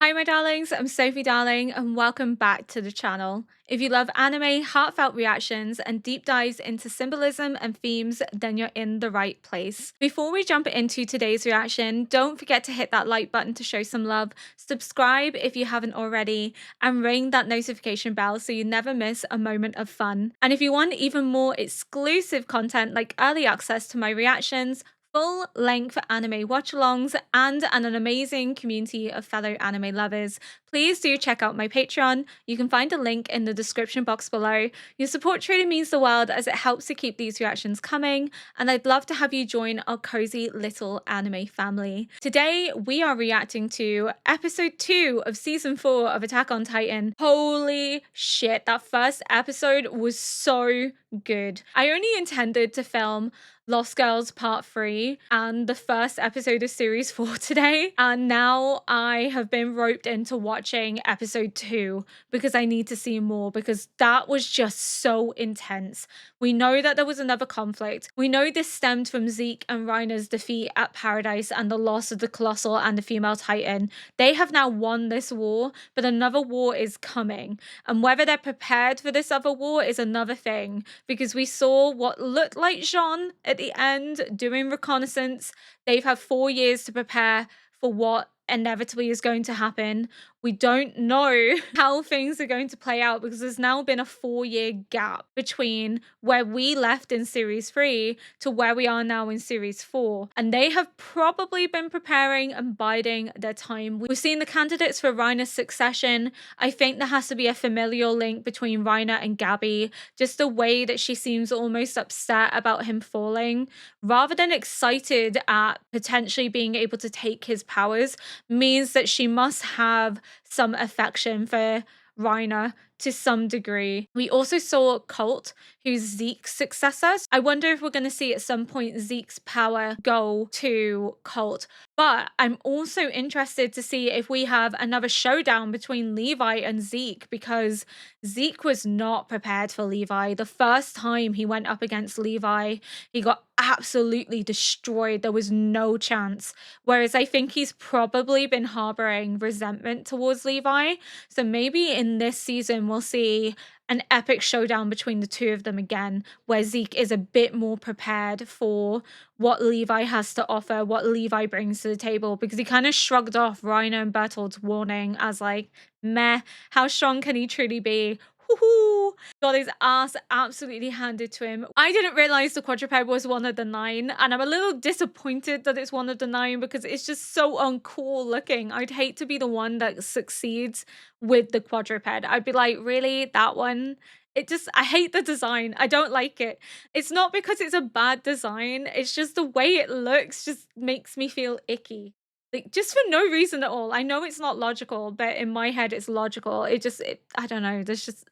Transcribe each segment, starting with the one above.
Hi my darlings, I'm Sophie Darling and welcome back to the channel. If you love anime, heartfelt reactions, and deep dives into symbolism and themes, then you're in the right place. Before we jump into today's reaction, don't forget to hit that like button to show some love, subscribe if you haven't already, and ring that notification bell so you never miss a moment of fun. And if you want even more exclusive content like early access to my reactions, full-length anime watch-alongs, and an amazing community of fellow anime lovers, please do check out my Patreon. You can find a link in the description box below. Your support truly means the world as it helps to keep these reactions coming, and I'd love to have you join our cozy little anime family. Today, we are reacting to episode 2 of season 4 of Attack on Titan. Holy shit, that first episode was so good. I only intended to film Lost Girls Part 3 and the first episode of Series 4 today, and now I have been roped into watching episode 2 because I need to see more, because that was just so intense. We know that there was another conflict. We know this stemmed from Zeke and Reiner's defeat at Paradise and the loss of the Colossal and the female Titan. They have now won this war, but another war is coming, and whether they're prepared for this other war is another thing, because we saw what looked like Jean at the end doing reconnaissance. They've had 4 years to prepare for what inevitably is going to happen. We don't know how things are going to play out because there's now been a 4-year gap between where we left in series 3 to where we are now in series 4, and they have probably been preparing and biding their time. We've seen the candidates for Reiner's succession. I think there has to be a familial link between Reiner and Gabby, just the way that she seems almost upset about him falling rather than excited at potentially being able to take his powers, means that she must have some affection for Reiner to some degree. We also saw Colt, who's Zeke's successor. I wonder if we're going to see at some point Zeke's power go to Colt. But I'm also interested to see if we have another showdown between Levi and Zeke, because Zeke was not prepared for Levi. The first time he went up against Levi, he got absolutely destroyed. There was no chance. Whereas I think he's probably been harboring resentment towards Levi. So maybe in this season, we'll see an epic showdown between the two of them again, where Zeke is a bit more prepared for what Levi has to offer, what Levi brings to the table, because he kind of shrugged off Reiner and Bertolt's warning as like, meh, how strong can he truly be? Woohoo! Got his ass absolutely handed to him. I didn't realize the quadruped was one of the 9, and I'm a little disappointed that it's one of the 9 because it's just so uncool looking. I'd hate to be the one that succeeds with the quadruped. I'd be like, really? That one? I hate the design. I don't like it. It's not because it's a bad design. It's just the way it looks just makes me feel icky. Like, just for no reason at all. I know it's not logical, but in my head it's logical. I don't know. There's just,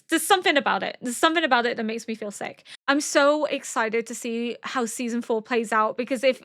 there's something about it. There's something about it that makes me feel sick. I'm so excited to see how season 4 plays out, because if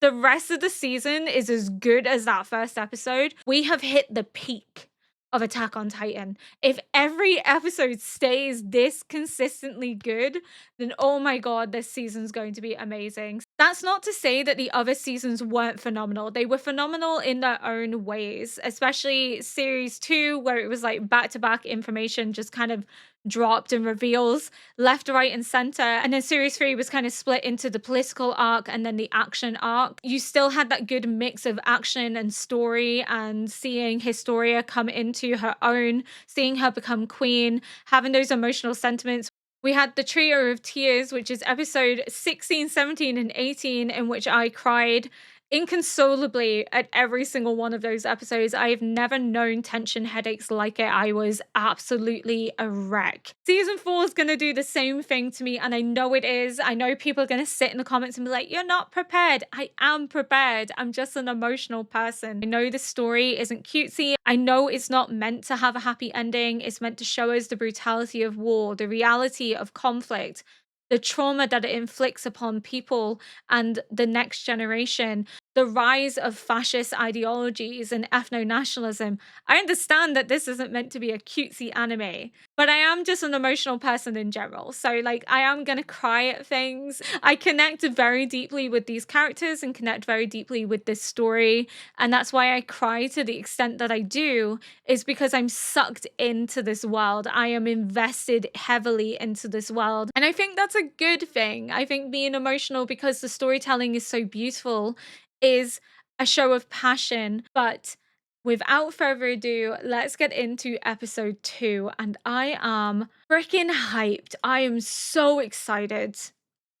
the rest of the season is as good as that first episode, we have hit the peak of Attack on Titan. If every episode stays this consistently good, then oh my god, this season's going to be amazing. That's not to say that the other seasons weren't phenomenal. They were phenomenal in their own ways, especially series 2, where it was like back-to-back information just kind of dropped and reveals left, right, and center. And then series 3 was kind of split into the political arc and then the action arc. You still had that good mix of action and story, and seeing Historia come into her own, seeing her become queen, having those emotional sentiments. We had the Trio of Tears, which is episode 16, 17, and 18, in which I cried inconsolably at every single one of those episodes. I have never known tension headaches like it. I was absolutely a wreck. Season 4 is going to do the same thing to me, and I know it is. I know people are going to sit in the comments and be like, you're not prepared. I am prepared. I'm just an emotional person. I know the story isn't cutesy. I know it's not meant to have a happy ending. It's meant to show us the brutality of war, the reality of conflict, the trauma that it inflicts upon people and the next generation. the rise of fascist ideologies and ethno-nationalism. I understand that this isn't meant to be a cutesy anime, but I am just an emotional person in general. So like I am gonna cry at things. I connect very deeply with these characters and connect very deeply with this story. And that's why I cry to the extent that I do, is because I'm sucked into this world. I am invested heavily into this world. And I think that's a good thing. I think being emotional because the storytelling is so beautiful is a show of passion. But without further ado, let's get into episode 2. And I am freaking hyped. I am so excited.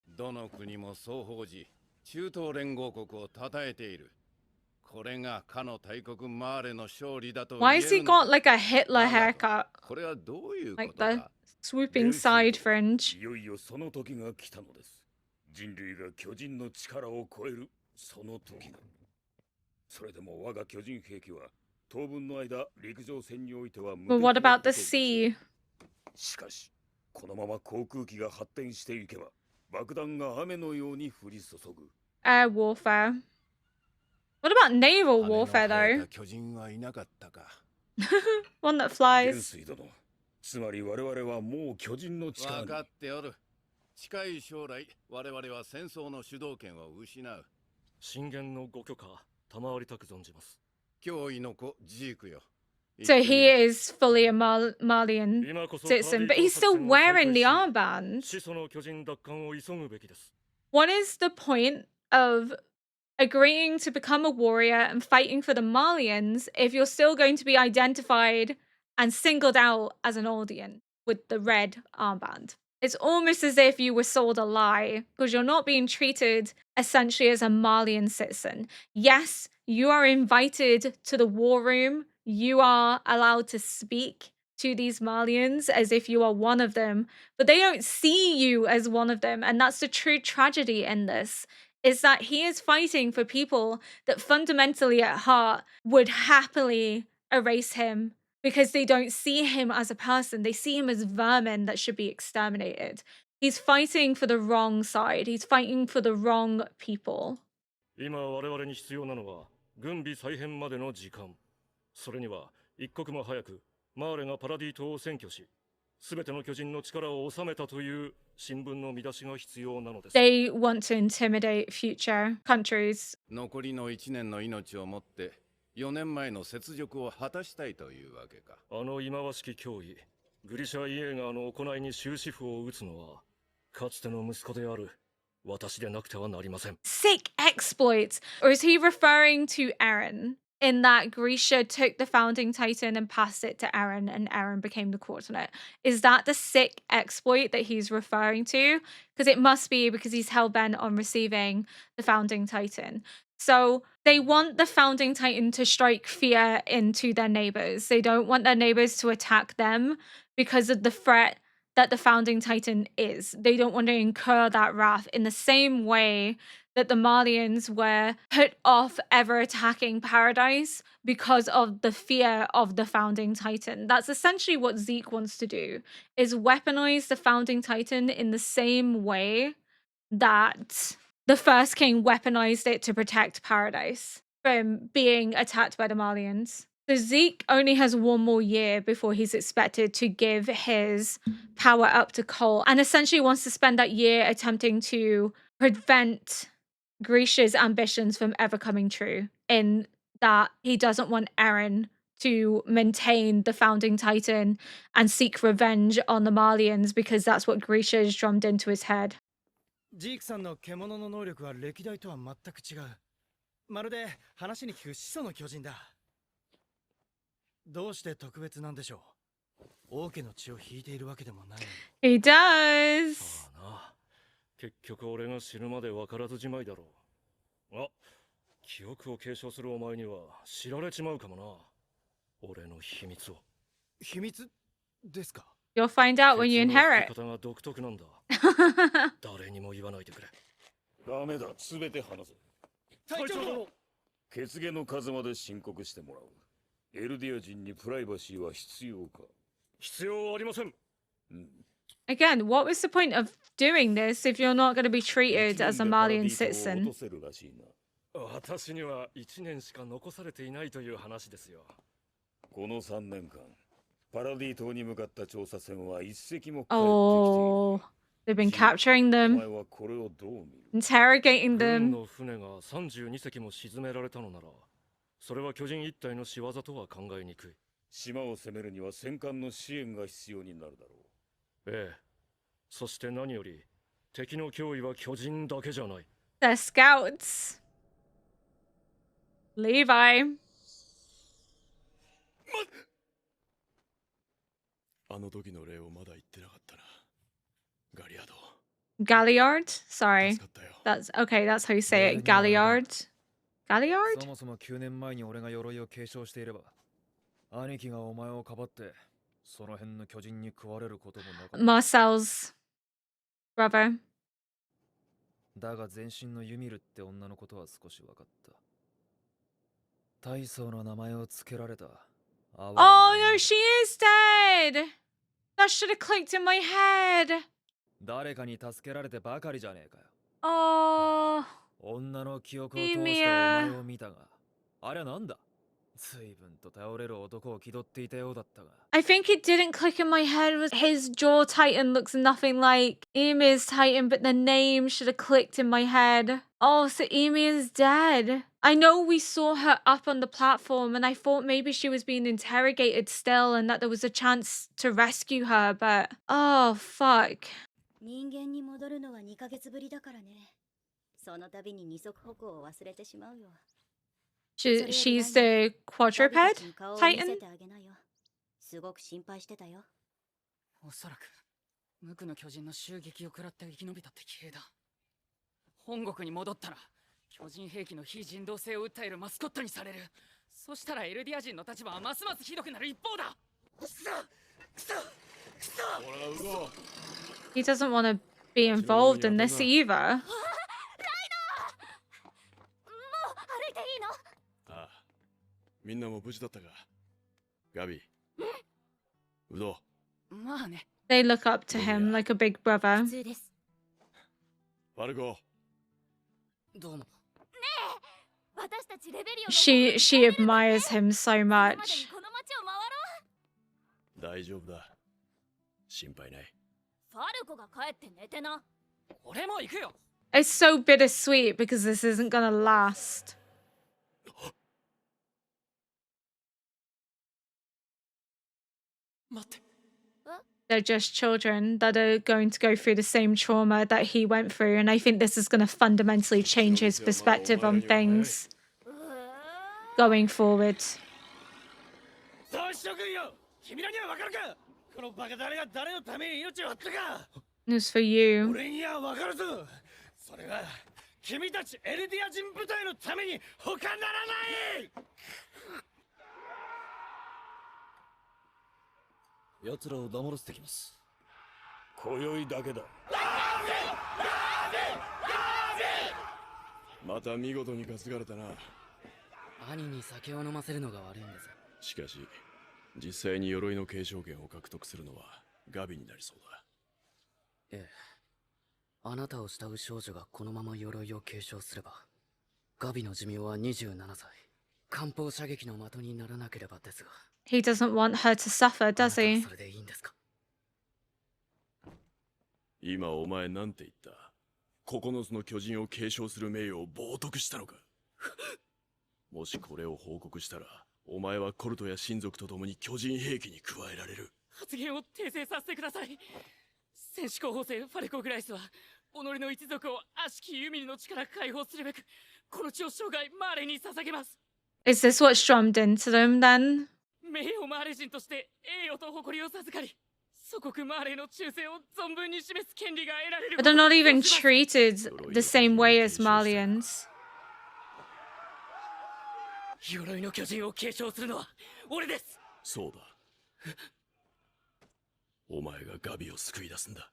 どの国も双方時、中東連合国を称えている。これがかの大国マーレの勝利だと言 Why え has he るのか。 got like a Hitler haircut? これはどういうこ Like と the だ。 swooping side fringe. いよいよその時が来たのです。人類が巨人の力を超えるその時が。それでも我が巨人兵器は当分の間陸上戦においては無敵 But な what こと about で the す。 sea? しかしこのまま航空機が発展していけば爆弾が雨のように降り注ぐ。 Air warfare. What about naval 羽の warfare 生え though? た巨人はいなかったか。 One that 元 flies. 帥殿、つまり我々はもう巨人の力に。分かっておる。近い将来、我々は戦争の主導権を失う。進言のご許可賜りたく存じます。脅威の子ジークよ。 So he is fully a Malian 今こそ citizen, but he's still wearing the armband. 始祖の巨人奪還を急ぐべきです。 What is the point of agreeing to become a warrior and fighting for the Malians if you're still going to be identified and singled out as an Aldean with the red armband? It's almost as if you were sold a lie because you're not being treated essentially as a Malian citizen. Yes, you are invited to the war room. You are allowed to speak to these Malians as if you are one of them, but they don't see you as one of them. And that's the true tragedy in this, is that he is fighting for people that fundamentally at heart would happily erase him because they don't see him as a person. They see him as vermin that should be exterminated. He's fighting for the wrong side. He's fighting for the wrong people. 今我々に必要なのは軍備再編までの時間。それには一刻も早くマーレがパラディ島を占拠し、すべての巨人の力を収めたという新聞の見出しが必要なのです。 They want to intimidate future countries. 残りの1年の命をもって4年前の雪辱を果たしたいというわけか。あの忌まわしき脅威、グリシャ・イエーガーの行いに終止符を打つのは、かつての息子である私でなくてはなりません。 Sick exploits. Or is he referring to EREN? In that Grisha took the founding titan and passed it to EREN, and EREN became the coordinate. Is that the sick exploit that he's referring to? Because it must be, because he's hell-bent on receiving the founding titan. So they want the founding titan to strike fear into their neighbors. They don't want their neighbors to attack them because of the threat that the founding titan is. They don't want to incur that wrath in the same way that the Marlians were put off ever attacking Paradise because of the fear of the founding titan. That's essentially what Zeke wants to do, is weaponize the founding titan in the same way that the first king weaponized it to protect Paradise from being attacked by the Marlians. So Zeke only has one more year before he's expected to give his power up to Cole, and essentially wants to spend that year attempting to prevent Grisha's ambitions from ever coming true, in that he doesn't want EREN to maintain the founding titan and seek revenge on the Marlians, because that's what Grisha has drummed into his head. ジークさんの獣の能力は歴代とは全く違う。まるで話に聞く始祖の巨人だ。どうして特別なんでしょう。王家の血を引いているわけでもない。He does. ああな。結局俺が死ぬまで分からずじまいだろう。あ、記憶を継承するお前には知られちまうかもな。俺の秘密を。秘密ですか。 You'll find out when you inherit. 方が独特なんだ。誰にも言わないでくれ。ダメだ、すべて話せ。隊長殿。血毛の数まで申告してもらう。エルディア人にプライバシーは必要か。必要ありません。Again, what was the point of doing this if you're not going to be treated as a Malian citizen? 私には1年しか残されていないという話ですよ。この3年間、パラディ島に向かった調査船は一隻も帰ってきていない。Oh, they've been capturing お them, 前はこれをどう見る？ interrogating 軍 them. の船が32隻も沈められたのなら、それは巨人一体の仕業とは考えにくい。島を攻めるには戦艦の支援が必要になるだろう。ええ。そして何より、敵の脅威は巨人だけじゃない。They're scouts. Levi. あの時の礼をまだ言ってなかったな。ガリアード。 Galliard? Sorry. 助かったよ。 That's okay, that's how you say it. Yeah, Galliard? そ Galliard? もそも9年前に俺が鎧を継承していれば、兄貴がお前をかばって、その辺の巨人に食われることもなかった。 Marcel's brother. だが前身のユミルって女のことは少し分かった。大層な名前を付けられた。Oh no, she is dead! That should have clicked in my head. 誰かに助けられてばかりじゃねえかよ。 Oh, 女の記憶を通してお前を見たが、あれはなんだ？随分と頼れる男を気取っていたようだったが。 I think it didn't click in my head. Was his jaw titan looks nothing like Emir's titan, but the name should have clicked in my head. Oh, so Emir's dead. I know we saw her up on the platform, and I thought maybe she was being interrogated still, and that there was a chance to rescue her. But oh fuck. 人間に戻るのは2ヶ月ぶりだからね。その度に二足歩行を忘れてしまうよ。 She's the quadruped titan. すごく心配してたよ。おそらく無垢の巨人の襲撃を食らって生き延びたって奇兵だ。本国に戻ったら巨人兵器の非人道性を訴えるマスコットにされる。そしたらエルディア人の立場はますますひどくなる一方だ。くそくそくそ。 He doesn't want to be involved in this either. ああ、みんなも無事だったか。ガビ、ウド。まあね。 They look up to him like a big brother. 普通です。ファルコ。どうも。ねえ、私たちレベリオの She admires him so much. この街を回ろう。大丈夫だ。心配ない。ファルコが帰って寝てな。俺も行くよ。 It's so bittersweet because this isn't gonna last. They're just children that are going to go through the same trauma that he went through, and I think this is going to fundamentally change his perspective on things going forward. そうしとくんよ。君らにはわかるか？このバカ誰が誰のために命を張ったか。 News for you. 俺にはわかるぞ。それは君たちエルディア人部隊のために他ならない。奴らを黙らせてきます。今宵だけだ。また見事に担がれたな。兄に酒を飲ませるのが悪いんです。しかし、実際に鎧の継承権を獲得するのはガビになりそうだ。ええ。あなたを慕う少女がこのまま鎧を継承すれば、ガビの寿命は27歳。艦砲射撃の的にならなければですが。 He doesn't want her to suffer, does he? それでいいんですか？今お前なんて言った？9つの巨人を継承する名誉を冒涜したのか？もしこれを報告したら、お前はコルトや親族と共に巨人兵器に加えられる。発言を訂正させてください。戦士候補生ファルコ・グライスは己の一族を悪しきユミルの地から解放するべくこの地を生涯マーレに捧げます。 Is this what strummed into them then? 名誉マーレ人として栄誉と誇りを授かり、祖国マーレの忠誠を存分に示す権利が得られる。 But they're not even treated the same way as Marlians. 鎧の巨人を継承するのは俺です。そうだ。お前がガビを救い出すんだ。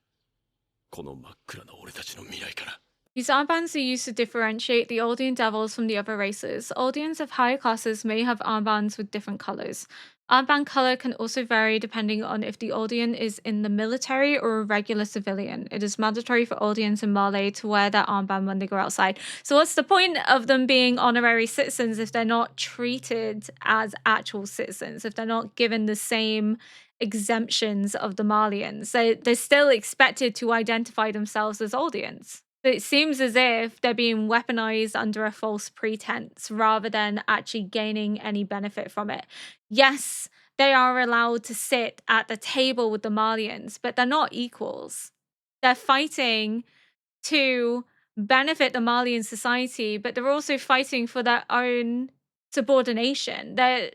この真っ暗な俺たちの未来から。These armbands are used to differentiate the Aldean devils from the other races. Aldeans of higher classes may have armbands with different colors. Armband color can also vary depending on if the Aldean is in the military or a regular civilian. It is mandatory for Aldeans in Marley to wear their armband when they go outside. So what's the point of them being honorary citizens if they're not treated as actual citizens, if they're not given the same exemptions of the Marlians? They're still expected to identify themselves as Aldeans. It seems as if they're being weaponized under a false pretense rather than actually gaining any benefit from it. Yes, they are allowed to sit at the table with the Malians, but they're not equals. They're fighting to benefit the Malian society, but they're also fighting for their own subordination. They're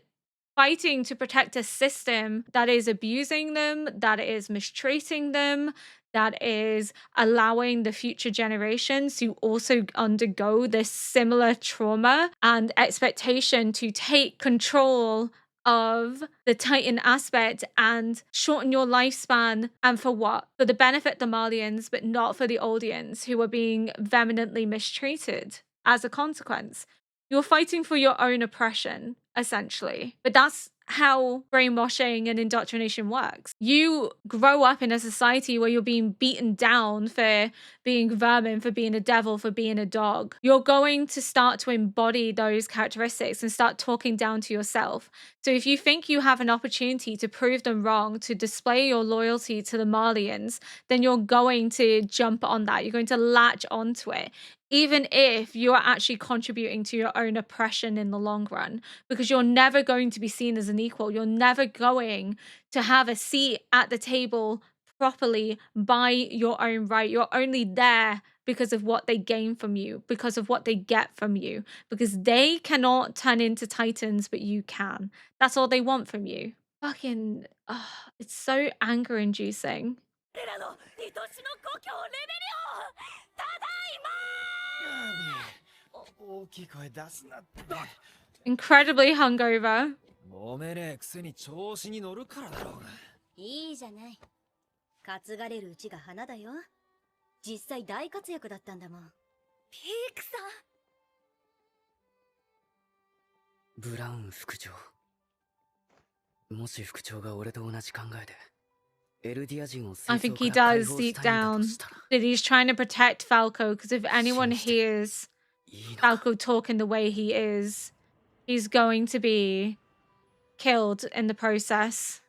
fighting to protect a system that is abusing them, that is mistreating them, that is allowing the future generations to also undergo this similar trauma and expectation to take control of the Titan aspect and shorten your lifespan. And for what? For the benefit of the Malians, but not for the Aldeans who are being vehemently mistreated as a consequence. You're fighting for your own oppression, essentially. But that's how brainwashing and indoctrination works. You grow up in a society where you're being beaten down for being vermin, for being a devil, for being a dog. You're going to start to embody those characteristics and start talking down to yourself. So if you think you have an opportunity to prove them wrong, to display your loyalty to the Marlians, then you're going to jump on that. You're going to latch onto it, even if you are actually contributing to your own oppression in the long run, because you're never going to be seen as an equal. You're never going to have a seat at the table properly by your own right. You're only there because of what they gain from you, because of what they get from you, because they cannot turn into titans, but you can. That's all they want from you. Fucking, it's so anger inducing. Incredibly hungover. 揉めねえくせに調子に乗るからだろうが。いいじゃない。担がれるうちが花だよ。実際大活躍だったんだもん。ピークさん。ブラウン副長。もし副長が俺と同じ考えで、エルディア人を I 戦 think 争 he から解 does 放 deep したいんだ down としたら、 that he's trying to protect Falco, because if anyone hears いいのか。 Falco talking the way he is, he's going to be killed in the process.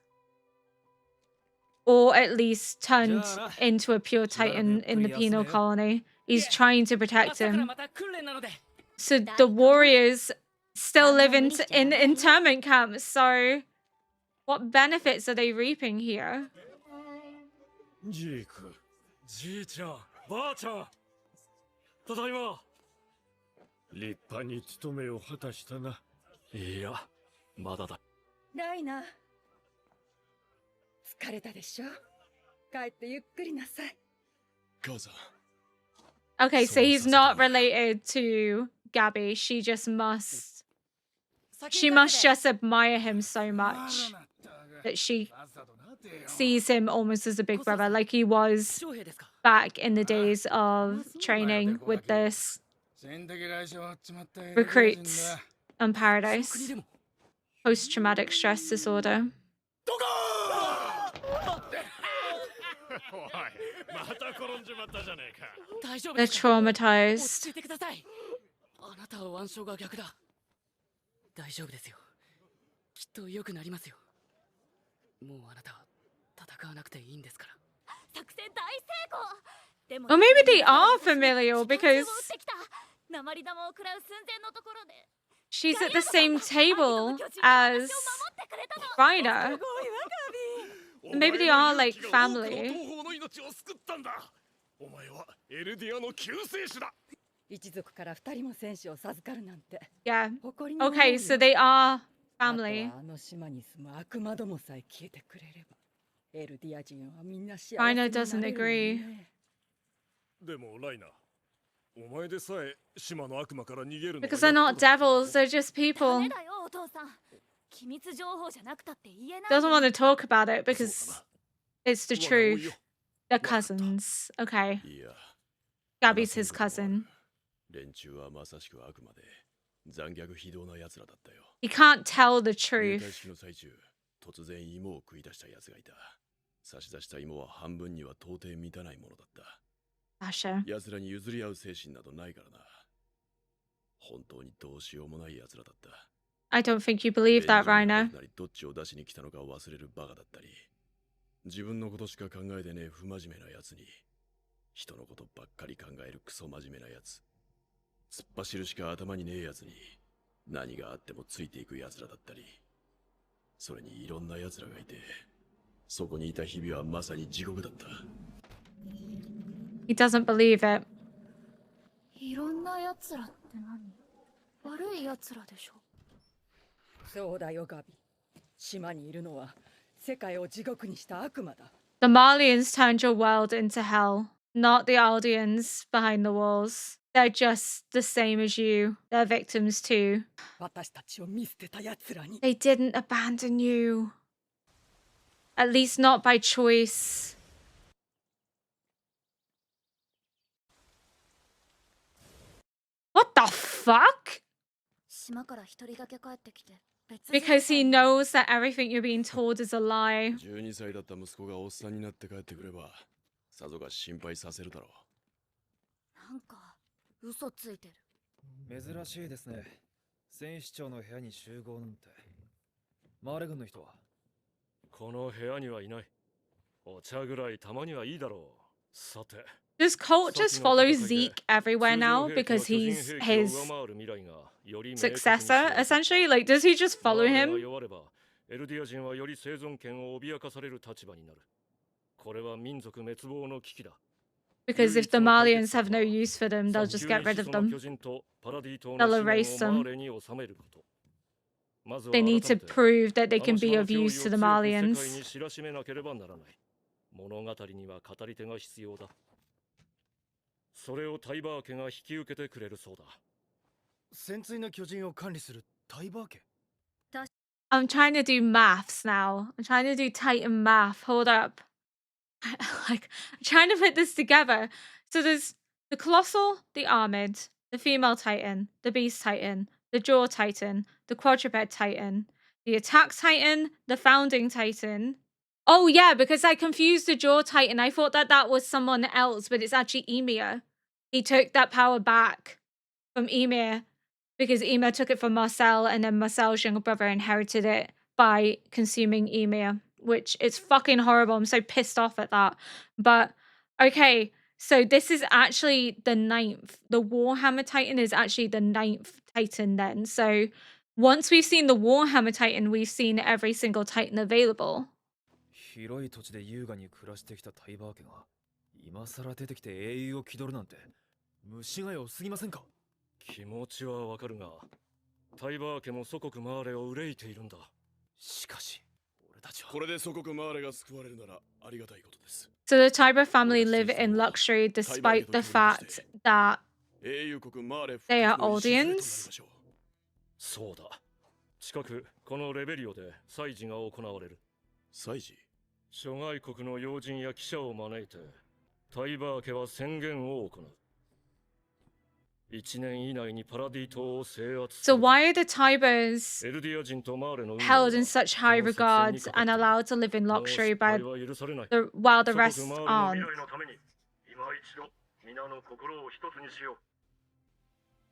Or at least turned into a pure titan in the penal colony. He's trying to protect 朝から him. また訓練なので。 So the warriors still live in internment camps. So what benefits are they reaping here? ジーク。じいちゃん、ばあちゃん。ただいま。立派に務めを果たしたな。いや、まだだ。ライナー疲れたでしょ。帰ってゆっくりなさい。母さん。 Okay, so he's not related to Gabby. She must just admire him so much that she sees him almost as a big brother, like he was back in the days of training with this recruits on Paradise. Post-traumatic stress disorder. おい、また転んじまったじゃねえか。大丈夫 They're ですか。落 traumatized. ち着いてください。あなたは腕章が逆だ。大丈夫ですよ。きっと良くなりますよ。もうあなたは戦わなくていいんですから。作戦大成功。でも Or maybe they are familial because 鉛玉を食らう寸前のところで she's at the same table as Reiner. Maybe they are like family. 東方の命を救ったんだ。お前はエルディアの救世主だ。一族から二人も戦士を授かるなんて Yeah. 誇りに思うよ。 Okay, so they are あと family. はあの島に住む悪魔どもさえ消えてくれればエルディア人はみんな幸せにな Reiner れる doesn't よ agree. ね。でもライナー、お前でさえ島の悪魔から逃げるのが Because they're not devils, they're just ダ people. メだよお父さん。機密情報じゃなくたって言えない。 Doesn't want to talk about it because it's the 我が追い truth. よ。 They're cousins. Okay. いや、Gabby's his cousin. 連中はまさしくあくまで残虐非道な奴らだったよ。 He can't tell the 入隊 truth. 式の最中、突然芋を食い出した奴がいた。差し出した芋は半分には到底満たないものだった。 Asher. 奴らに譲り合う精神などないからな。本当にどうしようもない奴らだった。 I don't think you believe that, Reiner. どっちを出しに来たのか忘れるバカだったり、自分のことしか考えてねえ不真面目な奴に、人のことばっかり考えるクソ真面目な奴、突っ走るしか頭にねえ奴に、何があってもついていく奴らだったり、それにいろんな奴らがいて、そこにいた日々はまさに地獄だった。 He doesn't believe it. いろんな奴らって何？悪い奴らでしょ。そうだよガビ。島にいるのは世界を地獄にした悪魔だ。 The Marlians turned your world into hell, not the Aldeans behind the walls. They're just the same as you. They're victims too. 私たちを見捨てた奴らに。 They didn't abandon you. At least not by choice. What the fuck? 島から一人だけ帰ってきて。Because he knows that everything you're being told is a lie. 12歳だった息子がおっさんになって帰ってくれば、さぞかし心配させるだろう。なんか嘘ついてる。珍しいですね。戦士長の部屋に集合なんて。マーレ軍の人は？この部屋にはいない。お茶ぐらいたまにはいいだろう。さて。 Does Colt just follow Zeke everywhere now because he's his successor, essentially? Like, does he just follow him? エルディア人はより生存権を脅かされる立場になる。これは民族滅亡の危機だ。 Because if the Marlians have no use for them, they'll just get rid of them. They'll erase them. They need to prove that they can be of use to the Marlians. 物語には語り手が必要だ。それをタイバー家が引き受けてくれるそうだ。潜水の巨人を管理するタイバー家。 I'm trying to do maths now. I'm trying to do Titan math. Hold up. Like, I'm trying to put this together. So there's the Colossal, the Armored, the Female Titan, the Beast Titan, the Jaw Titan, the Quadruped Titan, the Attack Titan, the Founding Titan. Oh yeah, because I confused the Jaw Titan. I thought that that was someone else, but it's actually Emir. He took that power back from Emir because Emir took it from Marcel, and then Marcel's younger brother inherited it by consuming Emir, which is fucking horrible. I'm so pissed off at that. But okay, so this is actually the 9th. The Warhammer Titan is actually the 9th Titan then. So once we've seen the Warhammer Titan, we've seen every single Titan available. 広い土地で優雅に暮らしてきたタイバー家が今さら出てきて英雄を気取るなんて虫が良すぎませんか？気持ちはわかるが、タイバー家も祖国マーレを憂いているんだ。しかし、俺たちはこれで祖国マーレが救われるならありがたいことです。 So the Tiber family live in luxury despite the fact that they are Aldeans. そうだ。近くこのレベリオで祭事が行われる。祭事？諸外国の要人や記者を招いて、タイバー家は宣言を行う。1年以内にパラディ島を制圧する。 So why are the Tibers エルディア人とマーレの held in such high regard and allowed to live in luxury while the rest aren't?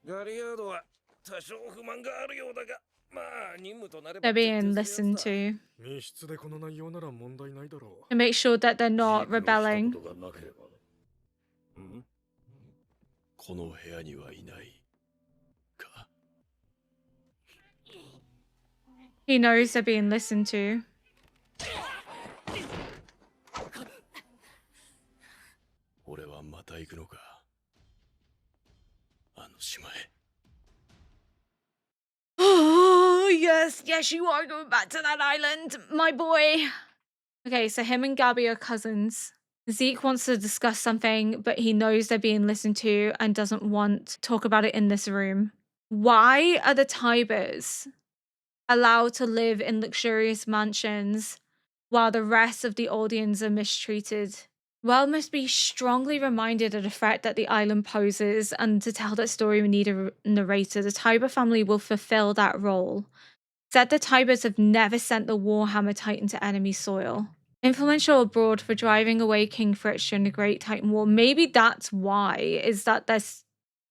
ガリアードは多少不満があるようだが、まあ任務となれ They're ば being listened to 密室でこの内容なら問題ないだろう。 to make sure that they're not rebelling. この部屋にはいないか。 He knows they're being listened to. 俺はまた行くのか。あの島へ。 Oh, yes, yes, you are going back to that island, my boy. Okay, so him and Gabby are cousins. Zeke wants to discuss something, but he knows they're being listened to and doesn't want to talk about it in this room. Why are the Tibers allowed to live in luxurious mansions while the rest of the audience are mistreated World must be strongly reminded of the threat that the island poses, and to tell that story we need a narrator. The Tiber family will fulfill that role. Said the Tibers have never sent the Warhammer Titan to enemy soil. Influential abroad for driving away King Fritz during the Great Titan War. Maybe that's why, is that they're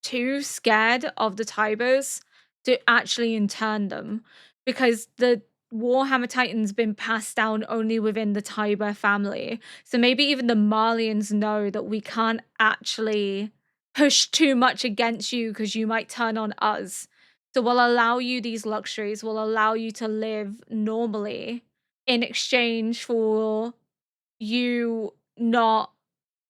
too scared of the Tibers to actually intern them, because the Warhammer Titan's been passed down only within the Tiber family. So maybe even the Marlians know that we can't actually push too much against you because you might turn on us. So we'll allow you these luxuries, we'll allow you to live normally in exchange for you not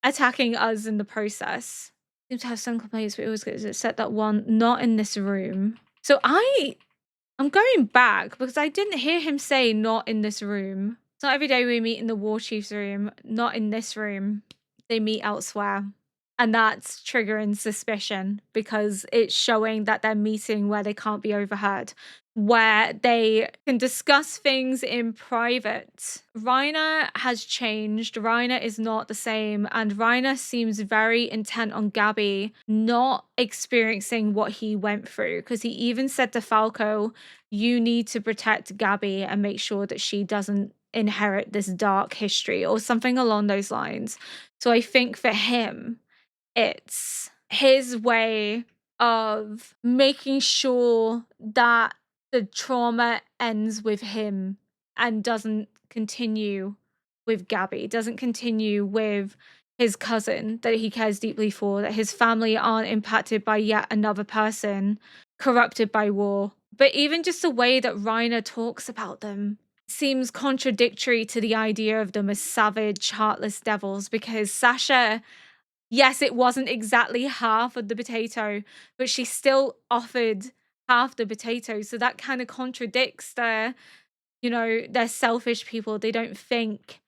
attacking us in the process. Seems to have some complaints, but it always gets set that one not in this room. So I'm going back because I didn't hear him say not in this room. It's not every day we meet in the war chief's room, not in this room. They meet elsewhere. And that's triggering suspicion because it's showing that they're meeting where they can't be overheard, where they can discuss things in private. Reiner has changed. Reiner is not the same. And Reiner seems very intent on Gabby not experiencing what he went through, because he even said to Falco, you need to protect Gabby and make sure that she doesn't inherit this dark history or something along those lines. So I think for him, it's his way of making sure that the trauma ends with him and doesn't continue with Gabby, doesn't continue with his cousin that he cares deeply for, that his family aren't impacted by yet another person corrupted by war. But even just the way that Reiner talks about them seems contradictory to the idea of them as savage, heartless devils, because Sasha, yes, it wasn't exactly half of the potato, but she still offered half the potato. So that kind of contradicts their, they're selfish people. They don't think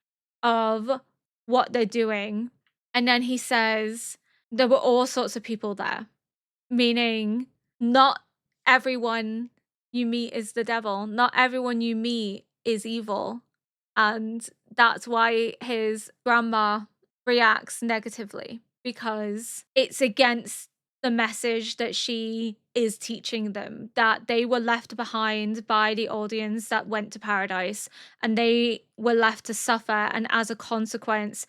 of what they're doing. And then he says there were all sorts of people there, meaning not everyone you meet is the devil. Not everyone you meet is evil. And that's why his grandma reacts negatively, because it's against the message that she is teaching them, that they were left behind by the audience that went to paradise and they were left to suffer. And as a consequence,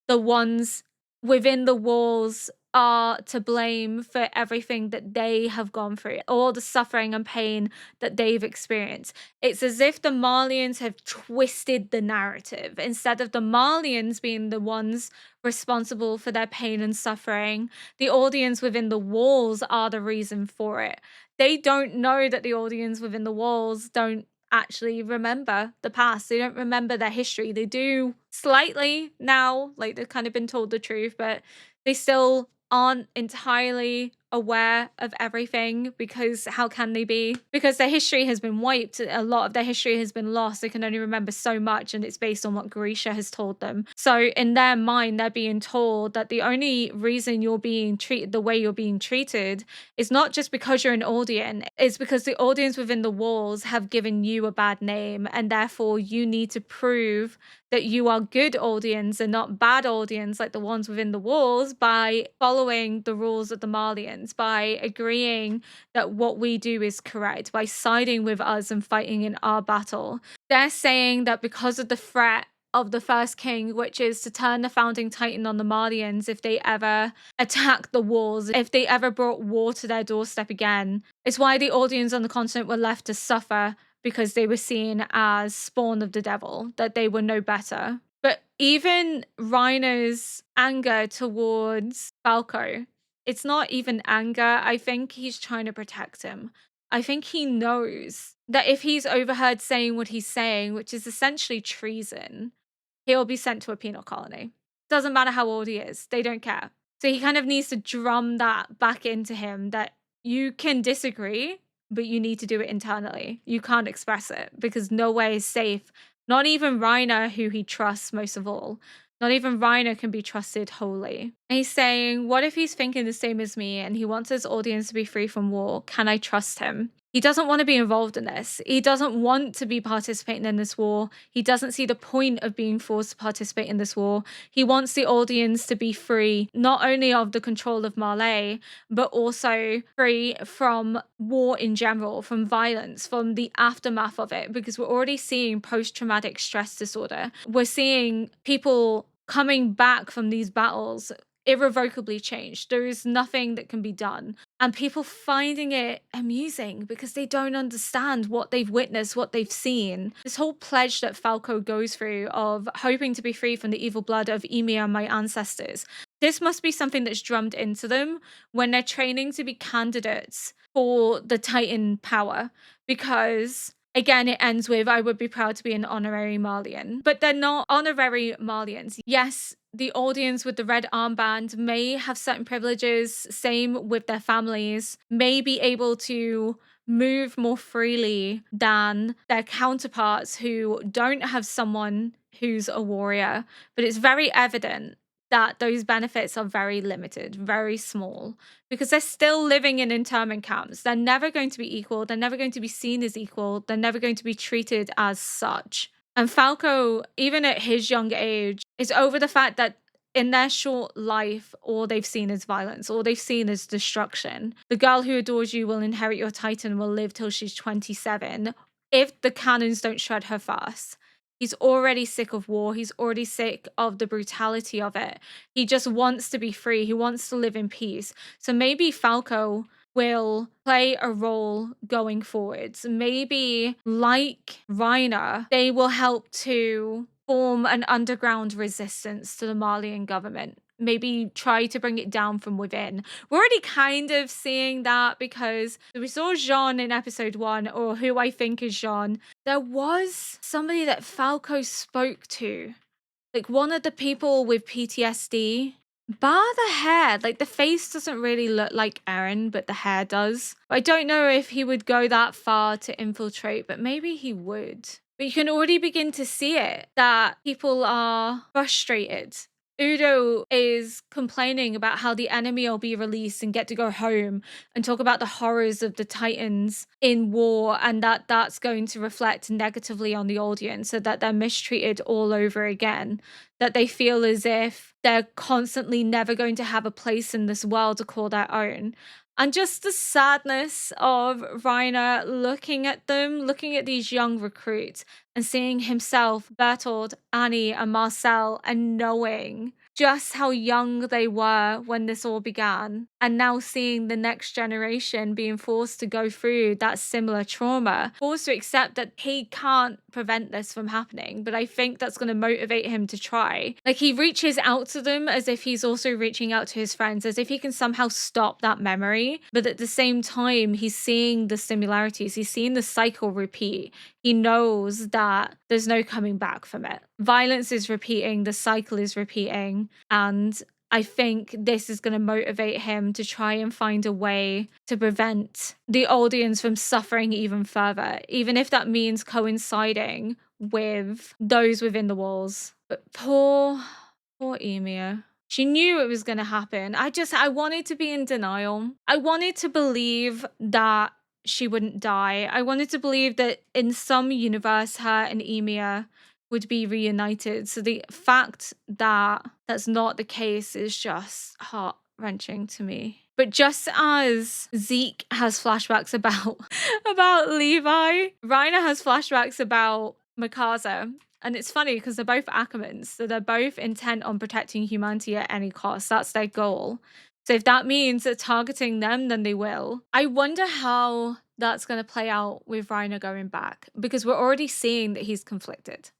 the ones within the walls are to blame for everything that they have gone through, all the suffering and pain that they've experienced. It's as if the Marlians have twisted the narrative. Instead of the Marlians being the ones responsible for their pain and suffering, the audience within the walls are the reason for it. They don't know that the audience within the walls don't actually remember the past. They don't remember their history. They do slightly now, like they've kind of been told the truth, but they still aren't entirely aware of everything, because how can they be? Because their history has been wiped. A lot of their history has been lost. They can only remember so much, and it's based on what Grisha has told them. So in their mind, they're being told that the only reason you're being treated the way you're being treated is not just because you're an audience, it's because the audience within the walls have given you a bad name, and therefore you need to prove that you are good audience and not bad audience like the ones within the walls by following the rules of the Marlians, by agreeing that what we do is correct, by siding with us and fighting in our battle. They're saying that because of the threat of the first king, which is to turn the founding titan on the Marlians if they ever attack the walls, if they ever brought war to their doorstep again, it's why the audience on the continent were left to suffer, because they were seen as spawn of the devil, that they were no better. But even Reiner's anger towards Falco, it's not even anger. I think he's trying to protect him. I think he knows that if he's overheard saying what he's saying, which is essentially treason, he'll be sent to a penal colony. Doesn't matter how old he is. They don't care. So he kind of needs to drum that back into him, that you can disagree, but you need to do it internally. You can't express it because nowhere is safe. Not even Reiner, who he trusts most of all. Not even Reiner can be trusted wholly. And he's saying, what if he's thinking the same as me and he wants his audience to be free from war? Can I trust him? He doesn't want to be involved in this. He doesn't want to be participating in this war. He doesn't see the point of being forced to participate in this war. He wants the audience to be free, not only of the control of Marley, but also free from war in general, from violence, from the aftermath of it, because we're already seeing post-traumatic stress disorder. We're seeing people coming back from these battles irrevocably changed. There is nothing that can be done. And people finding it amusing because they don't understand what they've witnessed, what they've seen. This whole pledge that Falco goes through of hoping to be free from the evil blood of Ymir, my ancestors. This must be something that's drummed into them when they're training to be candidates for the Titan power, because again, it ends with, I would be proud to be an honorary Marleyan. But they're not honorary Marleyans. Yes, the audience with the red armband may have certain privileges, same with their families, may be able to move more freely than their counterparts who don't have someone who's a warrior. But it's very evident that those benefits are very limited, very small, because they're still living in internment camps. They're never going to be equal. They're never going to be seen as equal. They're never going to be treated as such. And Falco, even at his young age, is over the fact that in their short life, all they've seen is violence. All they've seen is destruction. The girl who adores you will inherit your Titan, will live till she's 27, if the cannons don't shred her fast. He's already sick of war. He's already sick of the brutality of it. He just wants to be free. He wants to live in peace. So maybe Falco will play a role going forwards. Maybe, like Reiner, they will help to form an underground resistance to the Malian government. Maybe try to bring it down from within. We're already kind of seeing that, because we saw Jean in episode 1, or who I think is Jean. There was somebody that Falco spoke to, like one of the people with PTSD. Bar the hair, like the face doesn't really look like EREN, but the hair does. I don't know if he would go that far to infiltrate, but maybe he would. But you can already begin to see it, that people are frustrated. Udo is complaining about how the enemy will be released and get to go home and talk about the horrors of the Titans in war, and that that's going to reflect negatively on the audience, so that they're mistreated all over again, that they feel as if they're constantly never going to have a place in this world to call their own. And just the sadness of Reiner looking at them, looking at these young recruits and seeing himself, Bertold, Annie, and Marcel, and knowing just how young they were when this all began, and now seeing the next generation being forced to go through that similar trauma, forced to accept that he can't prevent this from happening. But I think that's going to motivate him to try. Like, he reaches out to them as if he's also reaching out to his friends, as if he can somehow stop that memory. But at the same time, he's seeing the similarities. He's seeing the cycle repeat. He knows that there's no coming back from it. Violence is repeating, the cycle is repeating, and I think this is going to motivate him to try and find a way to prevent the audience from suffering even further, even if that means coinciding with those within the walls. But poor Ymir. She knew it was going to happen. I wanted to be in denial. I wanted to believe that she wouldn't die. I wanted to believe that in some universe, her and Ymir would be reunited. So the fact that that's not the case is just heart-wrenching to me. But just as Zeke has flashbacks about Levi, Reiner has flashbacks about Mikasa. And it's funny because they're both Ackermans, so they're both intent on protecting humanity at any cost. That's their goal. So if that means that targeting them, then they will. I wonder how that's going to play out with Reiner going back, because we're already seeing that he's conflicted.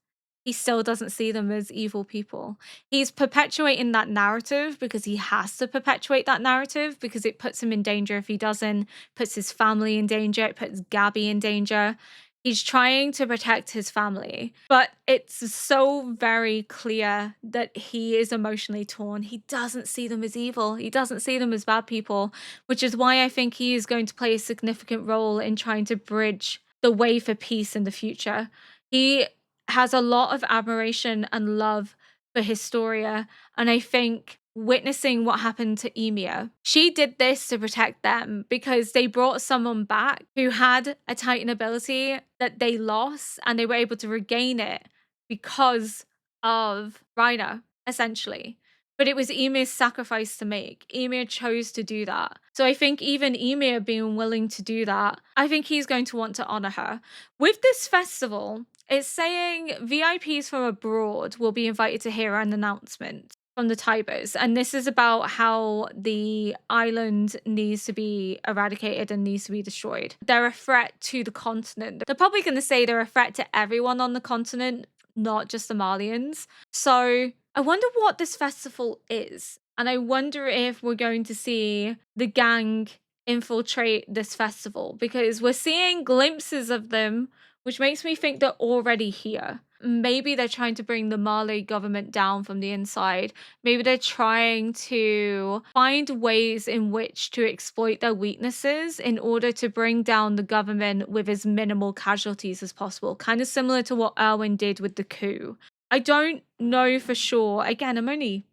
He still doesn't see them as evil people. He's perpetuating that narrative because he has to perpetuate that narrative, because it puts him in danger if he doesn't, puts his family in danger, it puts Gabby in danger. He's trying to protect his family, but it's so very clear that he is emotionally torn. He doesn't see them as evil. He doesn't see them as bad people, which is why I think he is going to play a significant role in trying to bridge the way for peace in the future. He has a lot of admiration and love for Historia, and I think witnessing what happened to Emir. She did this to protect them because they brought someone back who had a Titan ability that they lost, and they were able to regain it because of Reiner, essentially. But it was Emir's sacrifice to make. Emir chose to do that. So I think even Emir being willing to do that, I think he's going to want to honor her. With this festival, it's saying VIPs from abroad will be invited to hear an announcement from the Tibers. And this is about how the island needs to be eradicated and needs to be destroyed. They're a threat to the continent. They're probably going to say they're a threat to everyone on the continent, not just the Marlians. So I wonder what this festival is. And I wonder if we're going to see the gang infiltrate this festival, because we're seeing glimpses of them, which makes me think they're already here. Maybe they're trying to bring the Marley government down from the inside. Maybe they're trying to find ways in which to exploit their weaknesses in order to bring down the government with as minimal casualties as possible. Kind of similar to what Erwin did with the coup. I don't know for sure. Again, I'm only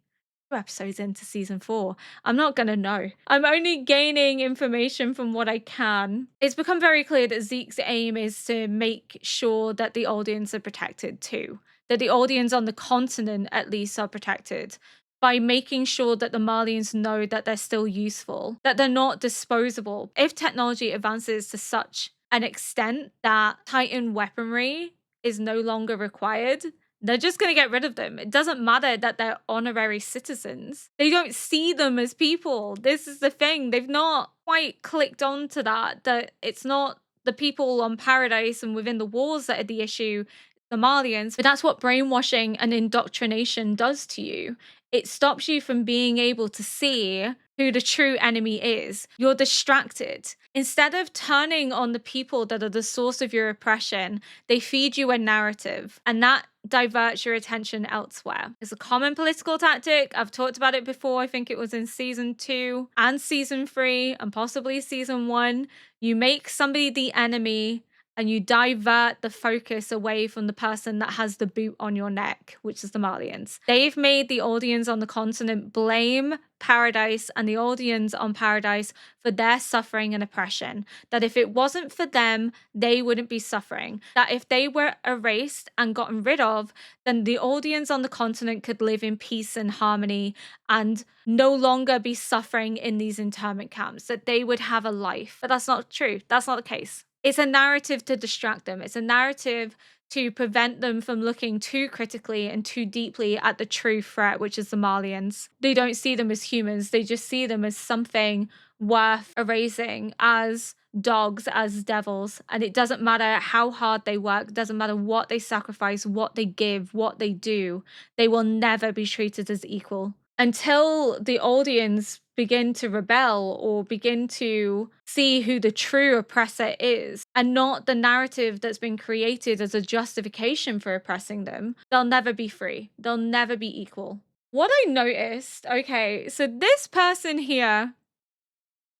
2 episodes into season 4. I'm not gonna know. I'm only gaining information from what I can. It's become very clear that Zeke's aim is to make sure that the audience are protected too. That the audience on the continent at least are protected, by making sure that the Marlians know that they're still useful, that they're not disposable. If technology advances to such an extent that Titan weaponry is no longer required, they're just going to get rid of them. It doesn't matter that they're honorary citizens. They don't see them as people. This is the thing. They've not quite clicked on to that it's not the people on Paradise and within the walls that are the issue, the Marlians. But that's what brainwashing and indoctrination does to you. It stops you from being able to see who the true enemy is. You're distracted. Instead of turning on the people that are the source of your oppression, they feed you a narrative, and that diverts your attention elsewhere. It's a common political tactic. I've talked about it before. I think it was in season 2 and season 3 and possibly season 1. You make somebody the enemy and you divert the focus away from the person that has the boot on your neck, which is the Marlians. They've made the audience on the continent blame Paradise and the audience on Paradise for their suffering and oppression. That if it wasn't for them, they wouldn't be suffering. That if they were erased and gotten rid of, then the audience on the continent could live in peace and harmony and no longer be suffering in these internment camps. That they would have a life. But that's not true. That's not the case. It's a narrative to distract them. It's a narrative to prevent them from looking too critically and too deeply at the true threat, which is the Marlians. They don't see them as humans. They just see them as something worth erasing, as dogs, as devils. And it doesn't matter how hard they work. It doesn't matter what they sacrifice, what they give, what they do. They will never be treated as equal. Until the audience begin to rebel or begin to see who the true oppressor is and not the narrative that's been created as a justification for oppressing them, they'll never be free. They'll never be equal. What I noticed, okay, so this person here,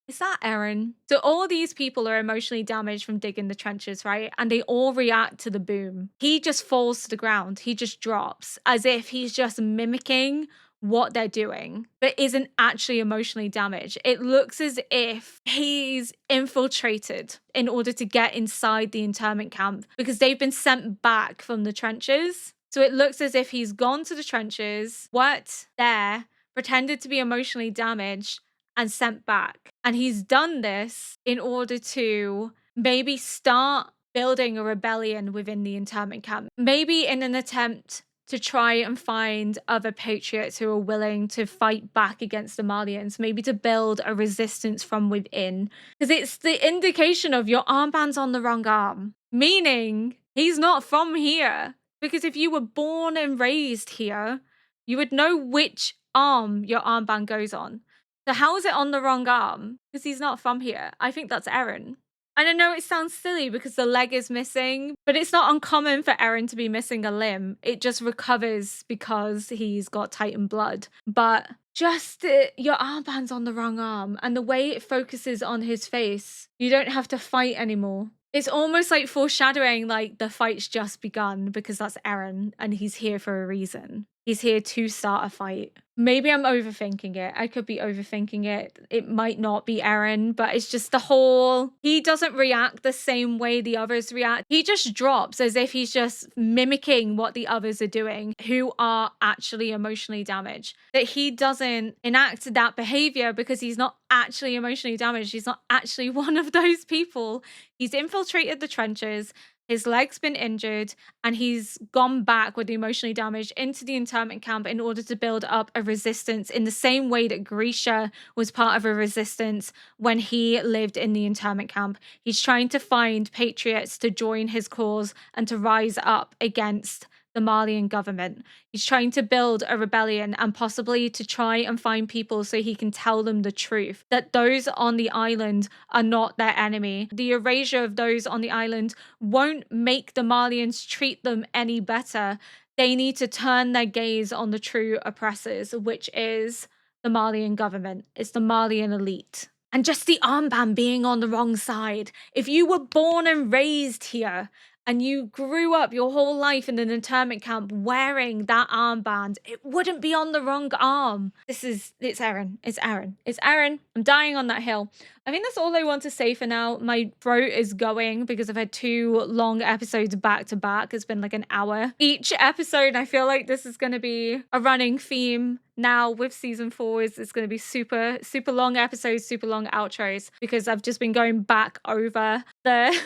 is that EREN? So all these people are emotionally damaged from digging the trenches, right? And they all react to the boom. He just falls to the ground. He just drops as if he's just mimicking what they're doing, but isn't actually emotionally damaged. It looks as if he's infiltrated in order to get inside the internment camp because they've been sent back from the trenches. So it looks as if he's gone to the trenches, worked there, pretended to be emotionally damaged, and sent back. And he's done this in order to maybe start building a rebellion within the internment camp. Maybe in an attempt to try and find other patriots who are willing to fight back against the Marlians, maybe to build a resistance from within. Because it's the indication of your armband's on the wrong arm, meaning he's not from here. Because if you were born and raised here, you would know which arm your armband goes on. So how is it on the wrong arm? Because he's not from here. I think that's EREN. And I know it sounds silly because the leg is missing, but it's not uncommon for EREN to be missing a limb. It just recovers because he's got Titan blood. But just your armband's on the wrong arm, and the way it focuses on his face, you don't have to fight anymore. It's almost like foreshadowing, like the fight's just begun because that's EREN and he's here for a reason. He's here to start a fight. Maybe I'm overthinking it. I could be overthinking it. It might not be EREN, but it's just the whole... He doesn't react the same way the others react. He just drops as if he's just mimicking what the others are doing, who are actually emotionally damaged. That he doesn't enact that behavior because he's not actually emotionally damaged. He's not actually one of those people. He's infiltrated the trenches. His leg's been injured, and he's gone back with the emotionally damaged into the internment camp in order to build up a resistance in the same way that Grisha was part of a resistance when he lived in the internment camp. He's trying to find patriots to join his cause and to rise up against the Malian government. He's trying to build a rebellion and possibly to try and find people so he can tell them the truth, that those on the island are not their enemy. The erasure of those on the island won't make the Malians treat them any better. They need to turn their gaze on the true oppressors, which is the Malian government. It's the Malian elite. And just the armband being on the wrong side. If you were born and raised here, and you grew up your whole life in an internment camp wearing that armband, it wouldn't be on the wrong arm. It's EREN. It's EREN. It's EREN. I'm dying on that hill. I think that's all I want to say for now. My throat is going because I've had 2 long episodes back to back. It's been like an hour each episode. I feel like this is going to be a running theme now with season 4. It's going to be super long episodes, super long outros, because I've just been going back over the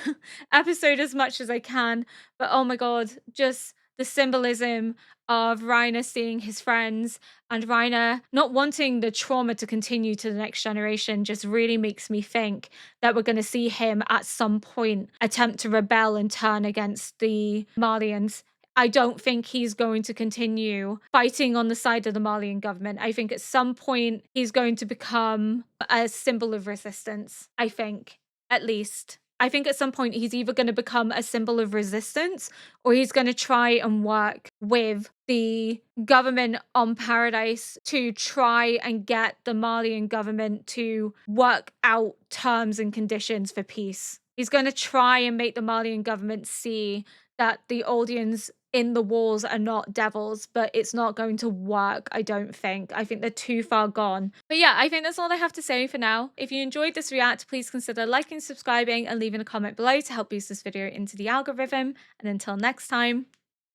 episode as much as I can. But oh my god, just the symbolism of Reiner seeing his friends and Reiner not wanting the trauma to continue to the next generation just really makes me think that we're going to see him at some point attempt to rebel and turn against the Malians. I don't think he's going to continue fighting on the side of the Malian government. I think at some point he's going to become a symbol of resistance. I think, at least. I think at some point he's either going to become a symbol of resistance or he's going to try and work with the government on Paradise to try and get the Malian government to work out terms and conditions for peace. He's going to try and make the Malian government see that the audience in the walls are not devils, but it's not going to work, I don't think. I think they're too far gone. But yeah, I think that's all I have to say for now. If you enjoyed this react, please consider liking, subscribing, and leaving a comment below to help boost this video into the algorithm. And until next time,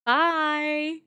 bye!